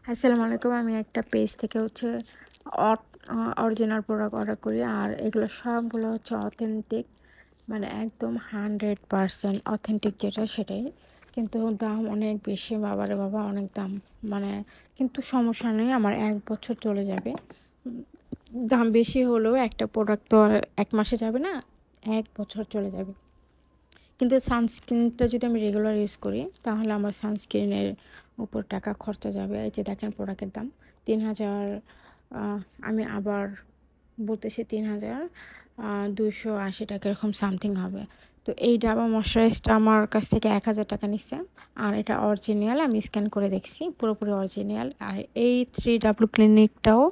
আসসালামু আলাইকুম। আমি একটা পেজ থেকে হচ্ছে অট অরিজিনাল প্রোডাক্ট অর্ডার করি। আর এগুলো সবগুলো হচ্ছে অথেন্টিক, মানে একদম 100% অথেন্টিক যেটা সেটাই। কিন্তু দাম অনেক বেশি, বাবারে বাবা অনেক দাম। মানে কিন্তু সমস্যা নেই, আমার ১ বছর চলে যাবে। উম দাম বেশি হলেও একটা প্রোডাক্ট তো আর ১ মাসে যাবে না, ১ বছর চলে যাবে। কিন্তু সানস্ক্রিনটা যদি আমি রেগুলার ইউজ করি তাহলে আমার সানস্ক্রিনের উপর টাকা খরচা যাবে। এই যে দেখেন প্রোডাক্টের দাম ৩,০০০, আমি আবার বলতেছি ৩,২৮০ টাকা এরকম সামথিং হবে। তো এই ডাবা ময়শ্চারাইজটা আমার কাছ থেকে ১,০০০ টাকা নিচ্ছে। আর এটা অরিজিনাল, আমি স্ক্যান করে দেখছি পুরোপুরি অরিজিনাল। আর এই 3W ক্লিনিকটাও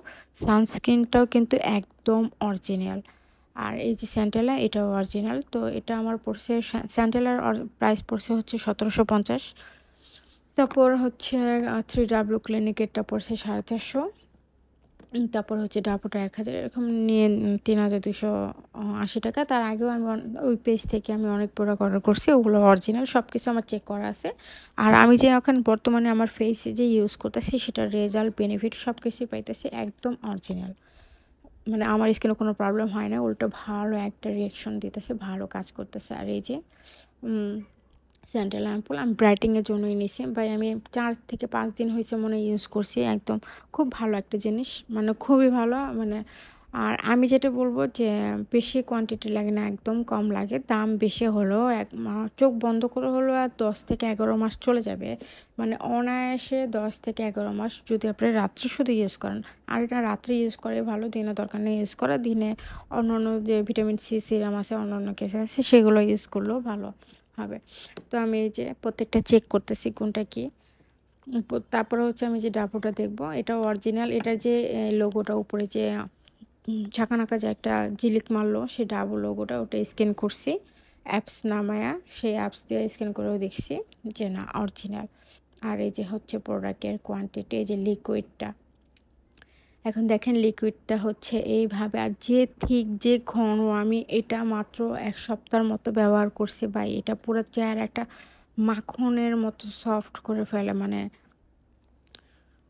সানস্ক্রিনটাও কিন্তু একদম অরিজিনাল। আর এই যে স্যান্ডেলা এটাও অরিজিনাল। তো এটা আমার পড়ছে, স্যান্ডেলার প্রাইস পড়ছে হচ্ছে ১৭৫০। তারপর হচ্ছে 3W ক্লিনিকেরটা পড়ছে 450। তারপর হচ্ছে ডাবোটা ১,০০০, এরকম নিয়ে ৩,২৮০ টাকা। তার আগেও আমি ওই পেজ থেকে আমি অনেক প্রোডাক্ট অর্ডার করছি, ওগুলো অরিজিনাল সব কিছু আমার চেক করা আছে। আর আমি যে এখন বর্তমানে আমার ফেসে যে ইউজ করতেছি সেটার রেজাল্ট, বেনিফিট সব কিছুই পাইতেছি একদম অরিজিনাল। মানে আমার স্কিনে কোনো প্রবলেম হয় না, উল্টো ভালো একটা রিঅ্যাকশন দিতেছে, ভালো কাজ করতেছে। আর এই যে স্যান্ডেল অ্যাম্পুল আমি ব্রাইটিংয়ের জন্যই নিছি ভাই। আমি ৪ থেকে ৫ দিন হয়েছে মনে হয় ইউজ করছি। একদম খুব ভালো একটা জিনিস, মানে খুবই ভালো। মানে আর আমি যেটা বলবো যে বেশি কোয়ান্টিটি লাগে না, একদম কম লাগে। দাম বেশি হলেও চোখ বন্ধ করে হলেও আর ১০ থেকে ১১ মাস চলে যাবে। মানে অনায়াসে ১০ থেকে ১১ মাস যদি আপনি রাত্রে শুধু ইউজ করেন। আর এটা রাত্রে ইউজ করে ভালো, দিনে দরকার নেই ইউজ করা। দিনে অন্য যে ভিটামিন সি সিরাম আছে, অন্য কিছু আছে, সেগুলো ইউজ করলেও ভালো হবে। তো আমি এই যে প্রত্যেকটা চেক করতেছি কোনটা কি। তারপরে হচ্ছে আমি যে ডাবোটা দেখবো এটাও অরিজিনাল। এটার যে লোগোটা উপরে যে ঝাঁকানাকা যে একটা ঝিলিক মারলো, সেই ডাবো লোগোটা ওটা স্ক্যান করছি অ্যাপস নামায়া, সেই অ্যাপস দিয়ে স্ক্যান করেও দেখছি যে না অরিজিনাল। আর এই যে হচ্ছে প্রোডাক্টের কোয়ান্টিটি, এই যে লিকুইডটা, এখন দেখেন লিকুইডটা হচ্ছে এইভাবে। আর যে ঠিক যে ঘন, আমি এটা মাত্র ১ সপ্তাহের মতো ব্যবহার করছি ভাই। এটা পুরো চেহারা একটা মাখনের মতো সফট করে ফেলে। মানে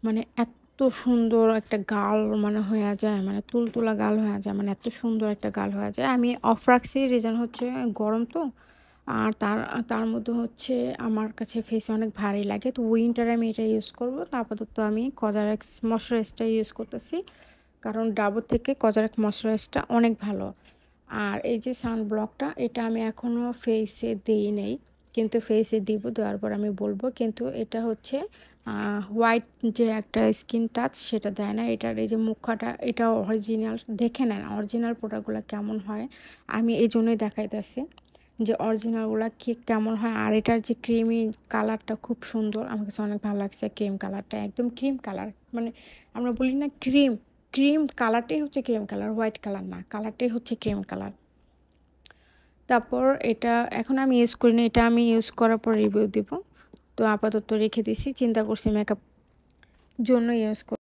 মানে এত সুন্দর একটা গাল মানে হয়ে যায়, মানে তুলতুলা গাল হয়ে যায়, মানে এত সুন্দর একটা গাল হয়ে যায়। আমি অফ রাখছি, রিজন হচ্ছে গরম তো। আর তার তার মধ্যে হচ্ছে আমার কাছে ফেসে অনেক ভারী লাগে, তো উইন্টারে আমি এটা ইউজ করবো। তো আপাতত আমি কজারেক্স ময়শ্চারাইজটা ইউজ করতেছি, কারণ ডাবর থেকে কজারেক্স ময়শ্চারাইজটা অনেক ভালো। আর এই যে সানব্লকটা, এটা আমি এখনও ফেসে দিই নেই, কিন্তু ফেসে দিব, দেওয়ার পর আমি বলবো। কিন্তু এটা হচ্ছে হোয়াইট যে একটা স্কিন টাচ সেটা দেয় না। এটার এই যে মুখাটা, এটা অরিজিনাল। দেখে নেন অরিজিনাল প্রোডাক্টগুলো কেমন হয়, আমি এই জন্যই দেখাইতেছি যে অরিজিনালগুলো কি কেমন হয়। আর এটার যে ক্রিমি কালারটা খুব সুন্দর, আমার কাছে অনেক ভালো লাগছে। ক্রিম কালারটা একদম ক্রিম কালার, মানে আমরা বলি না ক্রিম, ক্রিম কালারটাই হচ্ছে ক্রিম কালার, হোয়াইট কালার না, কালারটাই হচ্ছে ক্রিম কালার। তারপর এটা এখন আমি ইউজ করিনি, এটা আমি ইউজ করার পর রিভিউ দিব। তো আপাতত রেখে দিছি, চিন্তা করছি মেকআপ জন্য ইউজ